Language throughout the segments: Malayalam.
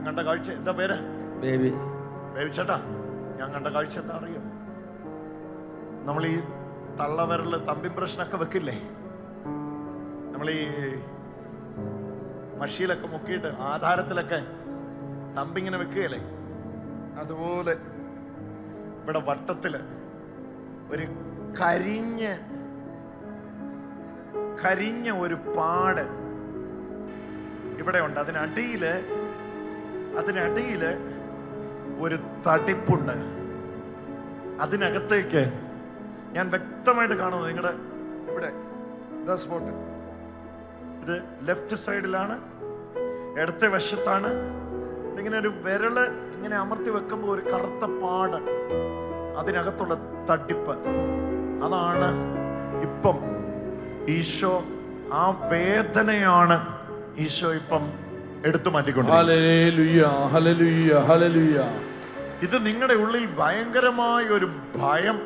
ഞാൻ കണ്ട കാഴ്ച, എന്താ പേര്? ബേബി. ബേബി ചേട്ടാ, ഞാൻ കണ്ട കാഴ്ച എന്താ അറിയോ? നമ്മൾ ഈ തള്ളവിരല് തമ്പിൻ പ്രശ്നമൊക്കെ വെക്കില്ലേ, നമ്മൾ ഈ മഷിയിലൊക്കെ മുക്കിയിട്ട് ആധാരത്തിലൊക്കെ തമ്പിങ്ങനെ വെക്കുകയല്ലേ, അതുപോലെ ഇവിടെ വട്ടത്തില് ഒരു കരിഞ്ഞ ഒരു പാട് ഇവിടെ ഉണ്ട്. അതിനടിയില് ഒരു തടിപ്പുണ്ട്. അതിനകത്തേക്ക് ഞാൻ വ്യക്തമായിട്ട് കാണുന്നു. നിങ്ങളുടെ ഇവിടെ സ്പോട്ട്, ഇത് ലെഫ്റ്റ് സൈഡിലാണ്, ഇടത്തെ വശത്താണ്. ഇങ്ങനെ ഒരു വിരല് ഇങ്ങനെ അമർത്തി വെക്കുമ്പോൾ ഒരു കറുത്ത പാട്, അതിനകത്തുള്ള തട്ടിപ്പ്, അതാണ് ഇപ്പം ഈശോ, ആ വേദനയാണ് ഈശോ ഇപ്പം എടുത്തു മാറ്റിക്കൊണ്ട്. ഇത് നിങ്ങളുടെ ഉള്ളിൽ ഭയങ്കരമായ ഒരു ഭയം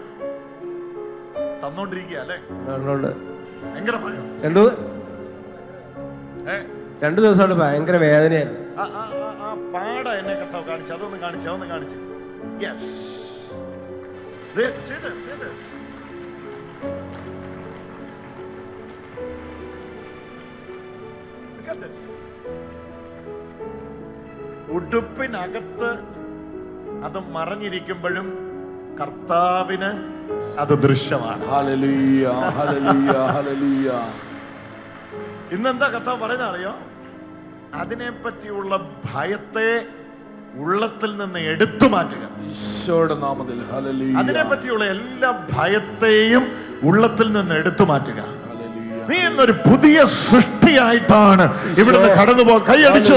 തന്നോണ്ടിരിക്കുക അല്ലേ? ഭയങ്കര ഭയം. രണ്ടു ദിവസമായിട്ട് ഭയങ്കര വേദനയായിരുന്നു. ആ പാട എന്നെ കർത്താവ് കാണിച്ചു, അതൊന്ന് കാണിച്ചു. യെസ്, ഉടുപ്പിനകത്ത് അത് മറഞ്ഞിരിക്കുമ്പോഴും കർത്താവിന് അത് ദൃശ്യമാണ്. ഇന്നെന്താ കർത്താവ് പറയുന്നത് അറിയോ? അതിനെ പറ്റിയുള്ള ഭയത്തെ ഉള്ളത്തിൽ നിന്ന് എടുത്തു മാറ്റുക. ഈശോയുടെ നാമത്തിൽ ഹല്ലേലൂയ. അതിനെ പറ്റിയുള്ള എല്ലാ ഭയത്തെയും ഉള്ളത്തിൽ നിന്ന് എടുത്തു മാറ്റുക. നീ ഇന്നൊരു പുതിയ സൃഷ്ടിയായിട്ടാണ് ഇവിടുന്ന് കടന്നുപോ. കൈയടിച്ചു.